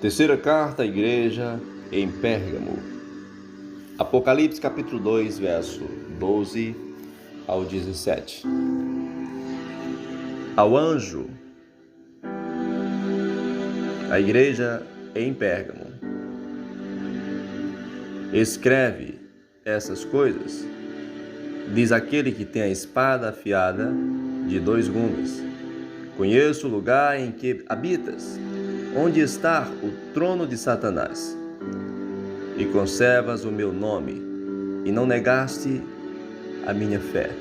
Terceira carta à igreja em Pérgamo. Apocalipse capítulo 2, verso 12 ao 17. Ao anjo, a igreja em Pérgamo, escreve essas coisas, diz aquele que tem a espada afiada de 2 gumes. Conheço o lugar em que habitas, onde está o trono de Satanás, e conservas o meu nome, e não negaste a minha fé.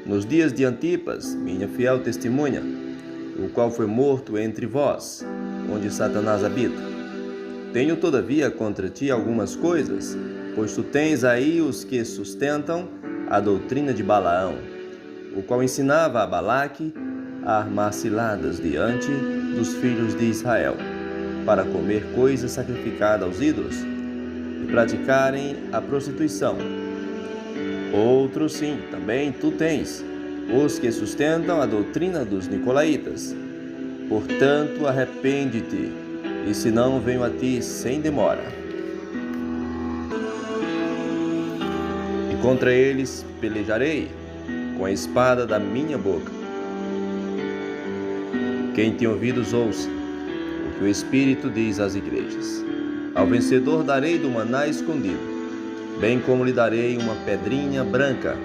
Nos dias de Antipas, minha fiel testemunha, o qual foi morto entre vós, onde Satanás habita. Tenho, todavia, contra ti algumas coisas, pois tu tens aí os que sustentam a doutrina de Balaão, o qual ensinava a Balaque a armar ciladas diante dos filhos de Israel, para comer coisas sacrificadas aos ídolos e praticarem a prostituição. Outros sim, também tu tens, os que sustentam a doutrina dos nicolaítas. Portanto, arrepende-te, e se não, venho a ti sem demora. E contra eles pelejarei com a espada da minha boca. Quem tem ouvidos, ouça o que o Espírito diz às igrejas. Ao vencedor darei do maná escondido, bem como lhe darei uma pedrinha branca,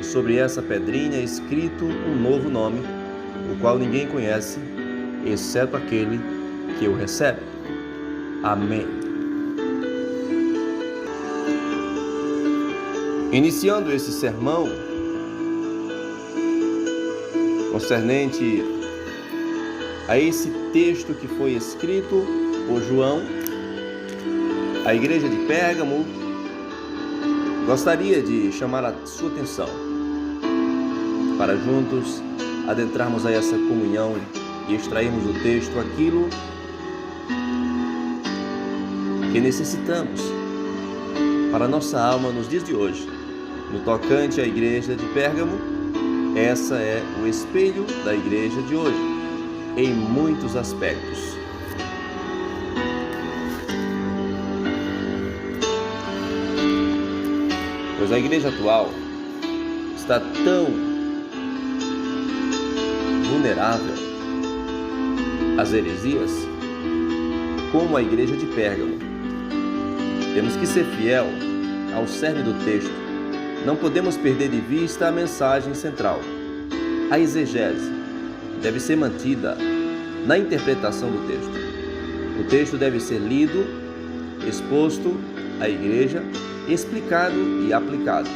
e sobre essa pedrinha escrito um novo nome, o qual ninguém conhece, exceto aquele que o recebe. Amém. Iniciando esse sermão concernente a esse texto que foi escrito por João, a igreja de Pérgamo, gostaria de chamar a sua atenção para juntos adentrarmos a essa comunhão e extrairmos do texto aquilo que necessitamos para a nossa alma nos dias de hoje. No tocante à igreja de Pérgamo, essa é o espelho da igreja de hoje, em muitos aspectos. Pois a igreja atual está tão vulnerável às heresias como a igreja de Pérgamo. Temos que ser fiel ao cerne do texto. Não podemos perder de vista a mensagem central. A exegese deve ser mantida na interpretação do texto. O texto deve ser lido, exposto à igreja, explicado e aplicado.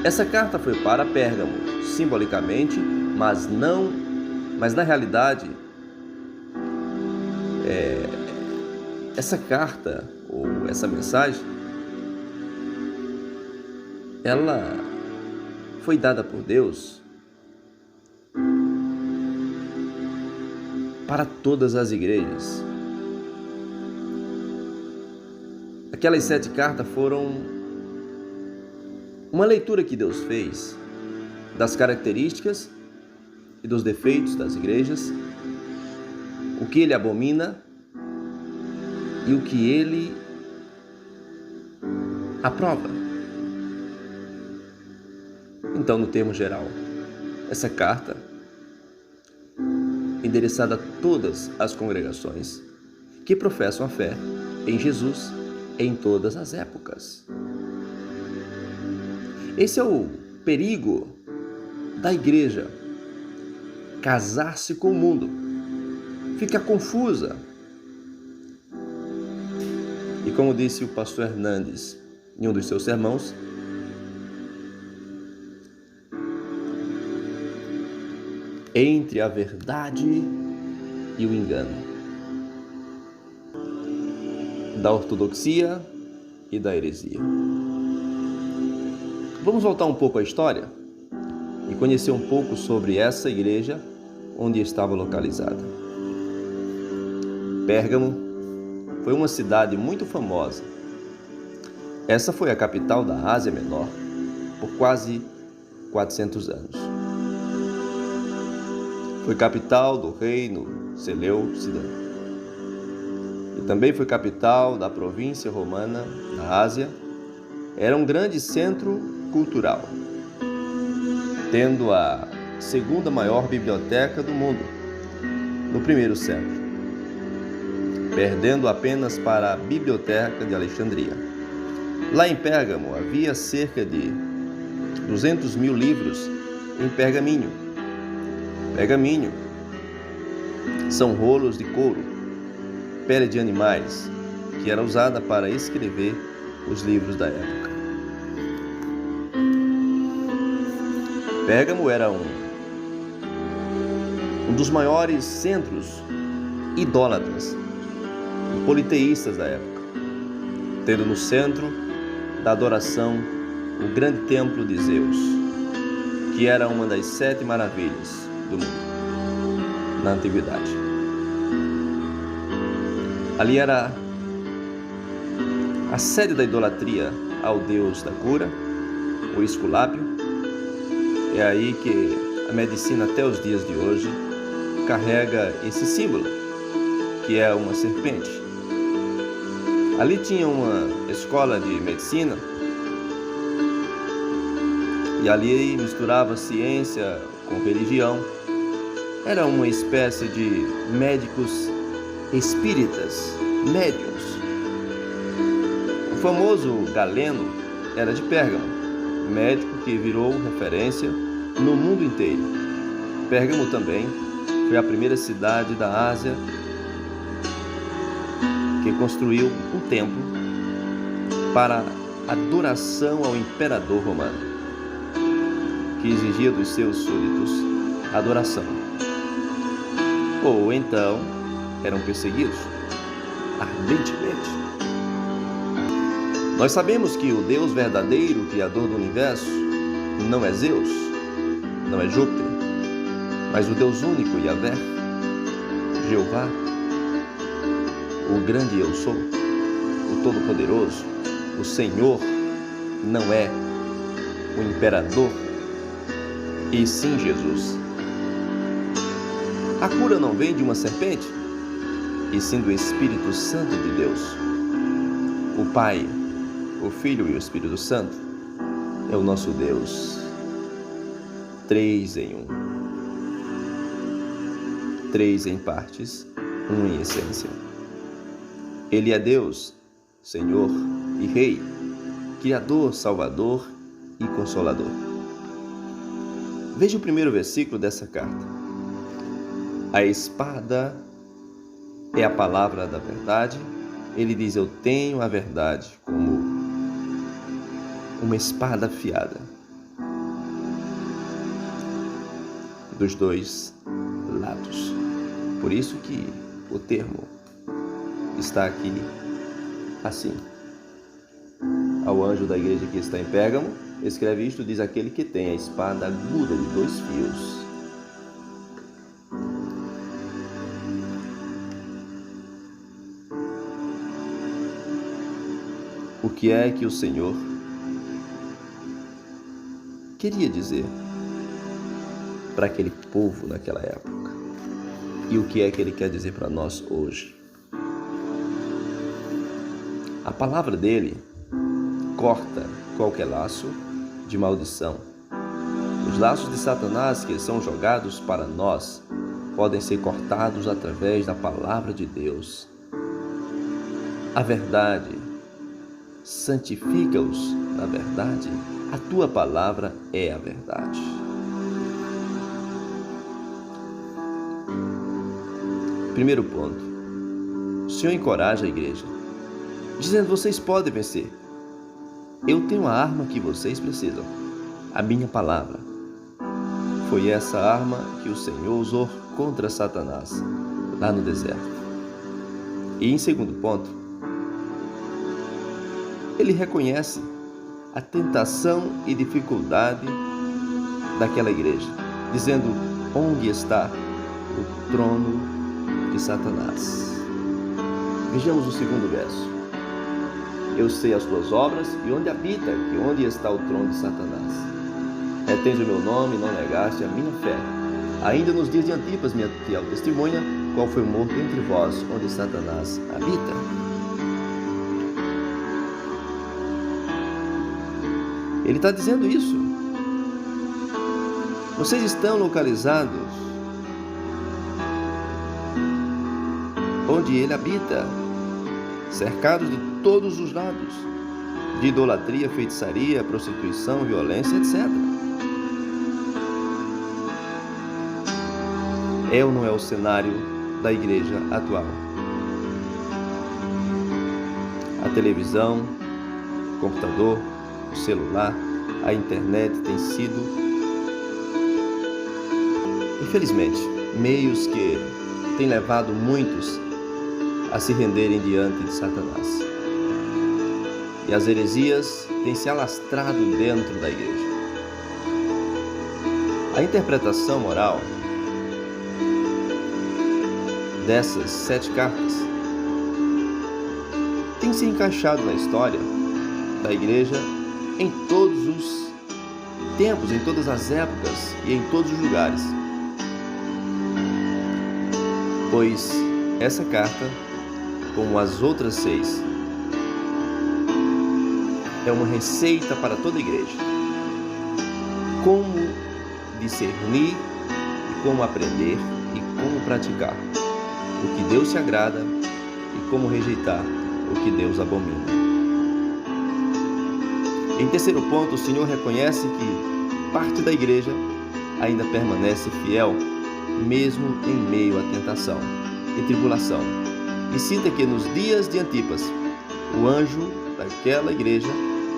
Essa carta foi para Pérgamo, simbolicamente, mas na realidade, essa carta ou essa mensagem, ela foi dada por Deus para todas as igrejas. Aquelas 7 cartas foram uma leitura que Deus fez das características e dos defeitos das igrejas, o que Ele abomina e o que Ele aprova. Então, no termo geral, essa carta endereçada a todas as congregações que professam a fé em Jesus em todas as épocas. Esse é o perigo da igreja: casar-se com o mundo, fica confusa. E como disse o pastor Hernandes em um dos seus sermãos, entre a verdade e o engano, da ortodoxia e da heresia. Vamos voltar um pouco à história e conhecer um pouco sobre essa igreja onde estava localizada. Pérgamo foi uma cidade muito famosa. Essa foi a capital da Ásia Menor por quase 400 anos. Foi capital do reino Seleucida. Também foi capital da província romana na Ásia. Era um grande centro cultural, tendo a segunda maior biblioteca do mundo no primeiro século, perdendo apenas para a Biblioteca de Alexandria. Lá em Pérgamo havia cerca de 200.000 livros em pergaminho. Pergaminho são rolos de couro, pele de animais, que era usada para escrever os livros da época. Pérgamo era um dos maiores centros idólatras e politeístas da época, tendo no centro da adoração o grande templo de Zeus, que era uma das 7 maravilhas do mundo na antiguidade. Ali era a sede da idolatria ao deus da cura, o Esculápio. É aí que a medicina até os dias de hoje carrega esse símbolo, que é uma serpente. Ali tinha uma escola de medicina e ali misturava ciência com religião. Era uma espécie de médicos espíritas, médiuns. O famoso Galeno era de Pérgamo, médico que virou referência no mundo inteiro. Pérgamo também foi a primeira cidade da Ásia que construiu um templo para adoração ao imperador romano, que exigia dos seus súditos adoração. Ou então eram perseguidos ardentemente. Nós sabemos que o Deus verdadeiro, Criador do universo, não é Zeus, não é Júpiter, mas o Deus único, Yahvé, Jeová, o grande Eu Sou, o Todo-Poderoso, o Senhor, não é o Imperador, e sim Jesus. A cura não vem de uma serpente, e sim do Espírito Santo de Deus. O Pai, o Filho e o Espírito Santo é o nosso Deus, 3 em 1. 3 em partes, 1 em essência. Ele é Deus, Senhor e Rei, Criador, Salvador e Consolador. Veja o primeiro versículo dessa carta. A espada é a palavra da verdade. Ele diz: eu tenho a verdade como uma espada afiada dos dois lados. Por isso que o termo está aqui assim. Ao anjo da igreja que está em Pérgamo, escreve isto, diz aquele que tem a espada aguda de 2 fios. O que é que o Senhor queria dizer para aquele povo naquela época? E o que é que Ele quer dizer para nós hoje? A palavra dele corta qualquer laço de maldição. Os laços de Satanás que são jogados para nós podem ser cortados através da palavra de Deus. A verdade santifica-os na verdade. A tua palavra é a verdade. Primeiro ponto. O Senhor encoraja a igreja, dizendo: vocês podem vencer. Eu tenho a arma que vocês precisam, a minha palavra. Foi essa arma que o Senhor usou contra Satanás, lá no deserto. E em segundo ponto, ele reconhece a tentação e dificuldade daquela igreja, dizendo: onde está o trono de Satanás? Vejamos o segundo verso. Eu sei as tuas obras e onde habita, que onde está o trono de Satanás. Retens o meu nome e não negaste a minha fé, Ainda nos dias de Antipas, minha fiel testemunha, qual foi morto entre vós, onde Satanás habita. Ele está dizendo isso. Vocês estão localizados onde ele habita, cercados de todos os lados, de idolatria, feitiçaria, prostituição, violência, etc. É ou não é o cenário da igreja atual? A televisão, o computador, o celular, a internet tem sido, infelizmente, meios que têm levado muitos a se renderem diante de Satanás. E as heresias têm se alastrado dentro da igreja. A interpretação moral dessas 7 cartas tem se encaixado na história da igreja em todos os tempos, em todas as épocas e em todos os lugares. Pois essa carta, como as outras 6, é uma receita para toda a igreja. Como discernir, como aprender e como praticar o que Deus se agrada e como rejeitar o que Deus abomina. Em terceiro ponto, o Senhor reconhece que parte da igreja ainda permanece fiel, mesmo em meio à tentação e tribulação. E cita que nos dias de Antipas, o anjo daquela igreja,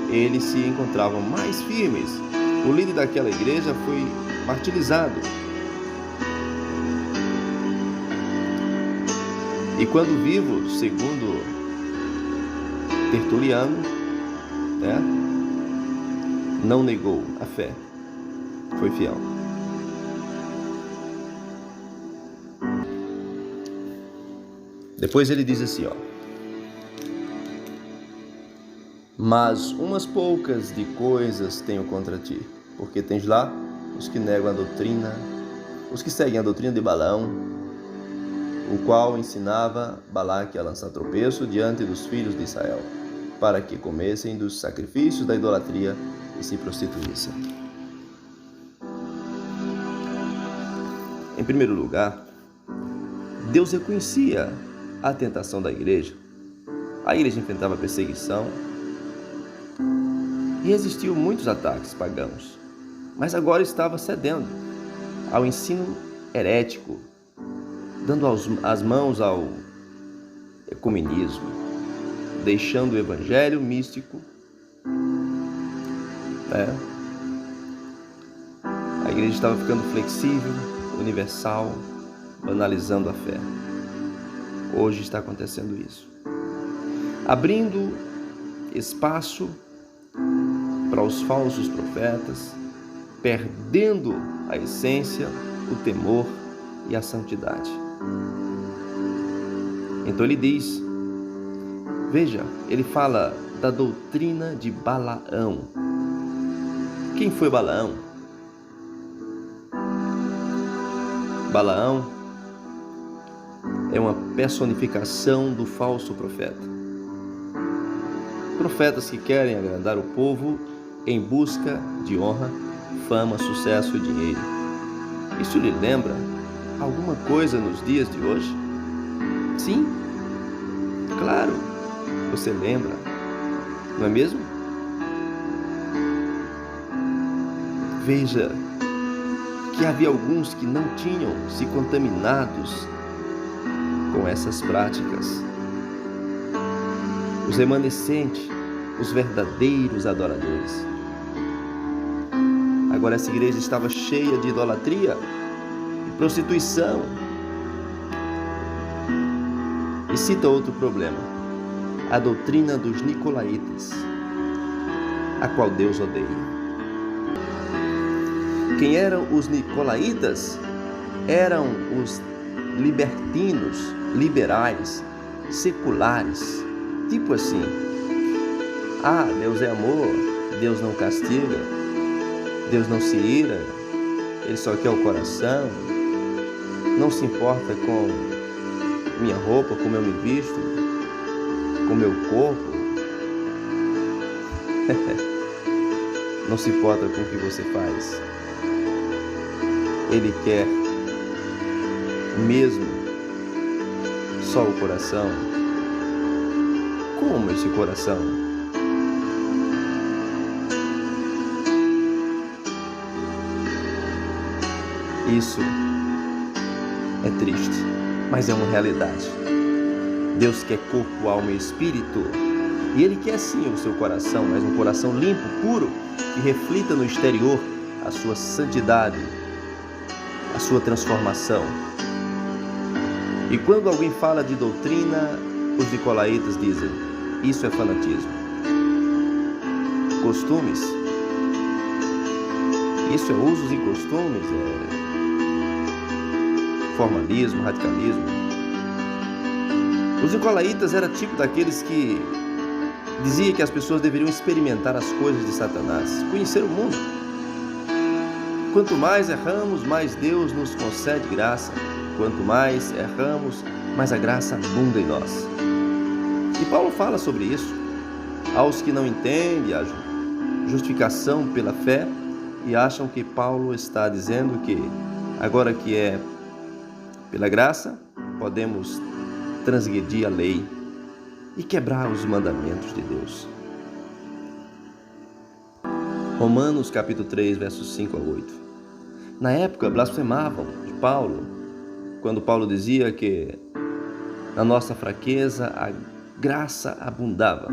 eles se encontravam mais firmes. O líder daquela igreja foi martirizado. E quando vivo, segundo Tertuliano, não negou a fé, foi fiel. Depois ele diz assim, mas umas poucas de coisas tenho contra ti, porque tens lá os que negam a doutrina, os que seguem a doutrina de Balaão, o qual ensinava Balaque a lançar tropeço diante dos filhos de Israel, para que comessem dos sacrifícios da idolatria e se prostituíssem. Em primeiro lugar, Deus reconhecia a tentação da igreja. A igreja enfrentava perseguição e resistiu muitos ataques pagãos, mas agora estava cedendo ao ensino herético, dando as mãos ao ecumenismo, deixando o evangelho místico. A igreja estava ficando flexível, universal, banalizando a fé. Hoje está acontecendo isso, abrindo espaço para os falsos profetas, perdendo a essência, o temor e a santidade. Então ele diz, veja, ele fala da doutrina de Balaão. Quem foi Balaão? Balaão é uma personificação do falso profeta. Profetas que querem agradar o povo em busca de honra, fama, sucesso e dinheiro. Isso lhe lembra alguma coisa nos dias de hoje? Sim, claro, você lembra, não é mesmo? Veja que havia alguns que não tinham se contaminados com essas práticas. Os remanescentes, os verdadeiros adoradores. Agora essa igreja estava cheia de idolatria e prostituição. E cita outro problema, a doutrina dos nicolaítas, a qual Deus odeia. Quem eram os nicolaítas? Eram os libertinos, liberais, seculares, tipo assim, Deus é amor, Deus não castiga, Deus não se ira, Ele só quer o coração, não se importa com minha roupa, como eu me visto, com meu corpo. Não se importa com o que você faz. Ele quer mesmo só o coração. Como esse coração? Isso é triste, mas é uma realidade. Deus quer corpo, alma e espírito. E Ele quer sim o seu coração, mas um coração limpo, puro, que reflita no exterior a sua santidade, a sua transformação. E quando alguém fala de doutrina, os nicolaítas dizem: isso é fanatismo. Costumes, isso é usos e costumes, é formalismo, radicalismo. Os nicolaítas eram tipo daqueles que dizia que as pessoas deveriam experimentar as coisas de Satanás, conhecer o mundo. Quanto mais erramos, mais Deus nos concede graça. Quanto mais erramos, mais a graça abunda em nós. E Paulo fala sobre isso. Aos que não entendem a justificação pela fé e acham que Paulo está dizendo que agora que é pela graça, podemos transgredir a lei e quebrar os mandamentos de Deus. Romanos capítulo 3, versos 5 a 8. Na época, blasfemavam de Paulo, quando Paulo dizia que na nossa fraqueza a graça abundava.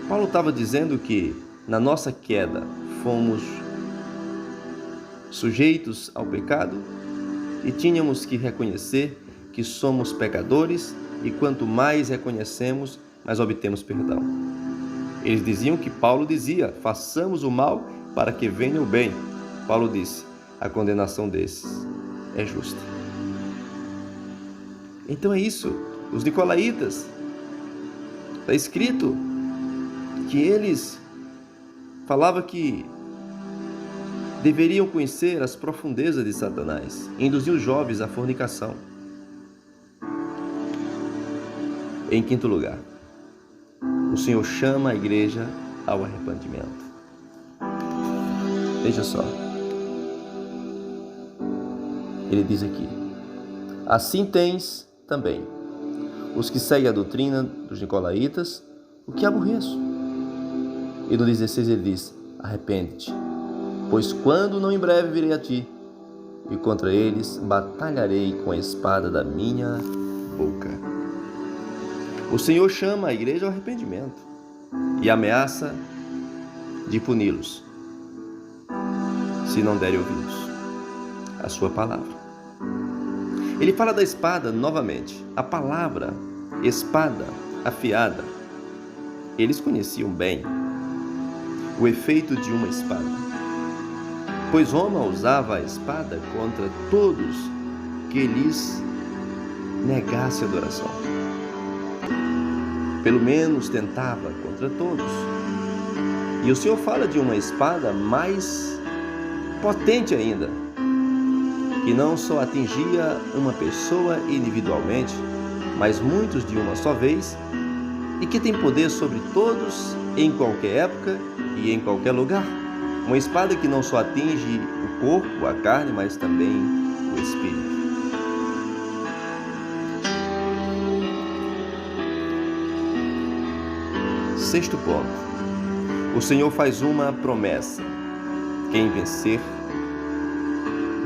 Paulo estava dizendo que na nossa queda fomos sujeitos ao pecado e tínhamos que reconhecer que somos pecadores, e quanto mais reconhecemos, mais obtemos perdão. Eles diziam que Paulo dizia: façamos o mal para que venha o bem. Paulo disse: a condenação desses é justa. Então é isso. Os nicolaítas, está escrito que eles falavam que deveriam conhecer as profundezas de Satanás, induzir os jovens à fornicação. Em quinto lugar, o Senhor chama a igreja ao arrependimento. Veja só. Ele diz aqui: assim tens também os que seguem a doutrina dos nicolaítas, o que aborreço. E no 16 ele diz: arrepende-te, pois quando não em breve virei a ti, e contra eles batalharei com a espada da minha boca. O Senhor chama a igreja ao arrependimento e ameaça de puni-los se não derem ouvidos à sua palavra. Ele fala da espada novamente, a palavra espada afiada. Eles conheciam bem o efeito de uma espada, pois Roma usava a espada contra todos que lhes negasse adoração. Pelo menos tentava contra todos. E o Senhor fala de uma espada mais potente ainda, que não só atingia uma pessoa individualmente, mas muitos de uma só vez, e que tem poder sobre todos em qualquer época e em qualquer lugar. Uma espada que não só atinge o corpo, a carne, mas também o espírito. Sexto ponto. O Senhor faz uma promessa: quem vencer,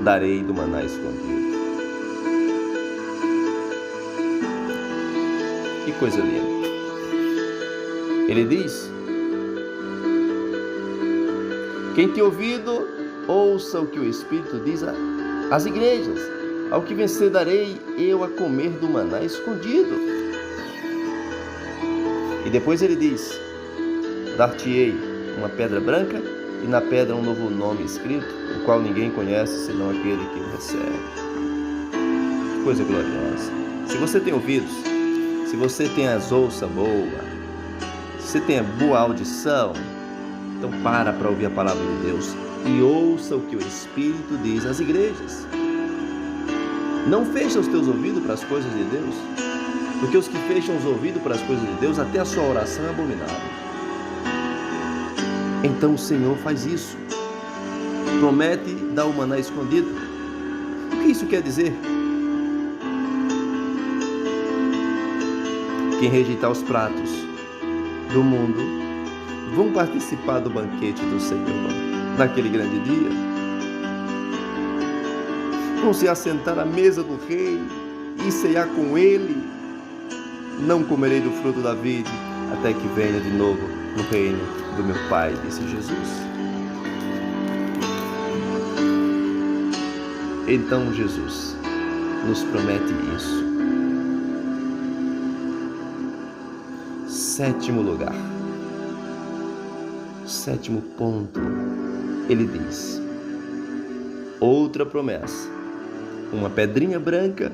darei do maná escondido. Que coisa linda. Ele diz: quem tem ouvido, ouça o que o Espírito diz às igrejas. Ao que vencer, darei eu a comer do maná escondido. E depois ele diz: dar-te-ei uma pedra branca e na pedra um novo nome escrito, o qual ninguém conhece senão aquele que o recebe. Que coisa gloriosa. Se você tem ouvidos, se você tem as ouças boas, se você tem a boa audição, então para ouvir a palavra de Deus. e ouça o que o Espírito diz às igrejas. Não fecha os teus ouvidos para as coisas de Deus, porque os que fecham os ouvidos para as coisas de Deus, até a sua oração é abominável. Então o Senhor faz isso. Promete dar o maná escondido. O que isso quer dizer? Quem rejeitar os pratos do mundo vão participar do banquete do Senhor naquele grande dia. Vão se assentar à mesa do rei e ceiar com ele. Não comerei do fruto da vide até que venha de novo no reino do meu Pai, disse Jesus. Então Jesus nos promete isso. Sétimo lugar, sétimo ponto, ele diz: outra promessa, uma pedrinha branca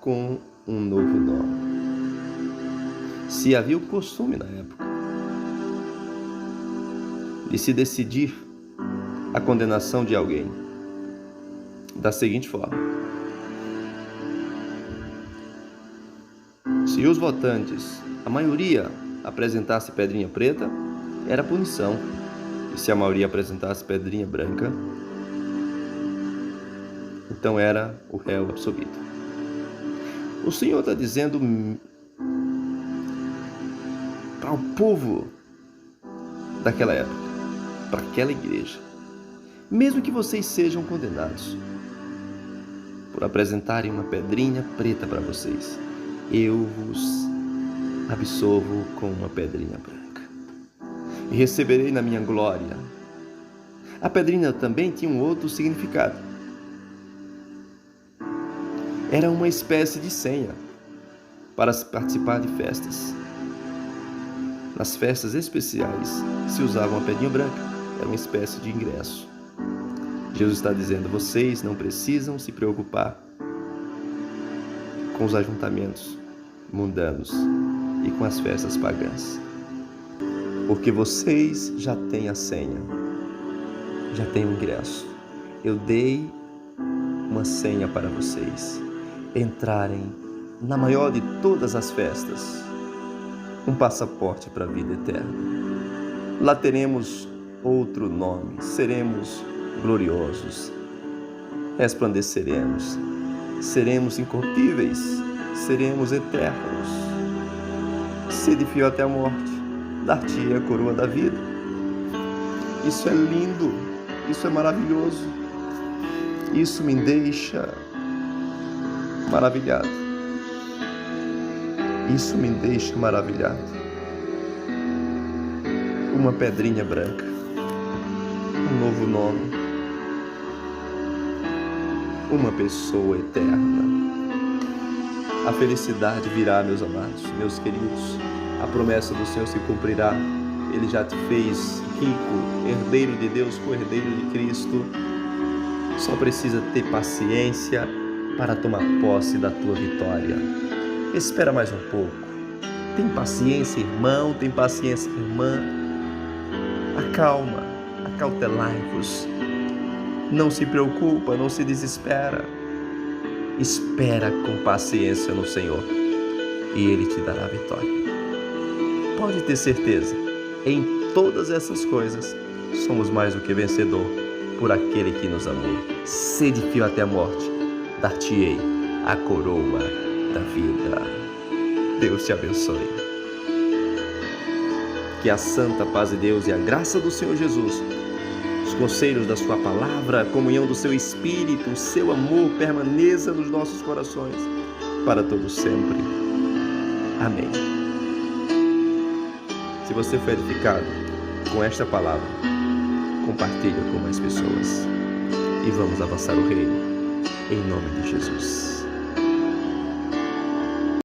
com um novo nome. Se havia o costume na época de se decidir a condenação de alguém da seguinte forma: se os votantes, a maioria, apresentasse pedrinha preta, era punição. E se a maioria apresentasse pedrinha branca, então era o réu absolvido. O Senhor está dizendo para o povo daquela época, para aquela igreja: mesmo que vocês sejam condenados por apresentarem uma pedrinha preta para vocês, eu vos absolvo com uma pedrinha branca e receberei na minha glória. A pedrinha também tinha um outro significado. Era uma espécie de senha para se participar de festas. Nas festas especiais se usava uma pedrinha branca, era uma espécie de ingresso. Jesus está dizendo: vocês não precisam se preocupar com os ajuntamentos mundanos e com as festas pagãs, porque vocês já têm a senha, já têm o ingresso. Eu dei uma senha para vocês entrarem na maior de todas as festas, um passaporte para a vida eterna. Lá teremos outro nome, seremos gloriosos, resplandeceremos, seremos incorruptíveis, seremos eternos. Sede fiel até a morte, dar-te-ei a coroa da vida. Isso é lindo, isso é maravilhoso, isso me deixa maravilhado. Isso me deixa maravilhado. Uma pedrinha branca, um novo nome, uma pessoa eterna. A felicidade virá, meus amados, meus queridos. A promessa do Senhor se cumprirá. Ele já te fez rico, herdeiro de Deus, co-herdeiro de Cristo. Só precisa ter paciência para tomar posse da tua vitória. Espera mais um pouco. Tem paciência, irmão, tem paciência, irmã. Acalma, acautelai-vos. Não se preocupa, não se desespera. Espera com paciência no Senhor e Ele te dará a vitória. Pode ter certeza, em todas essas coisas somos mais do que vencedor por aquele que nos amou. Sede fiel até a morte, dar-te-ei a coroa da vida. Deus te abençoe. Que a santa paz de Deus e a graça do Senhor Jesus, os conselhos da sua palavra, a comunhão do seu Espírito, o seu amor permaneça nos nossos corações para todo sempre. Amém. Se você foi edificado com esta palavra, compartilha com mais pessoas e vamos avançar o reino em nome de Jesus.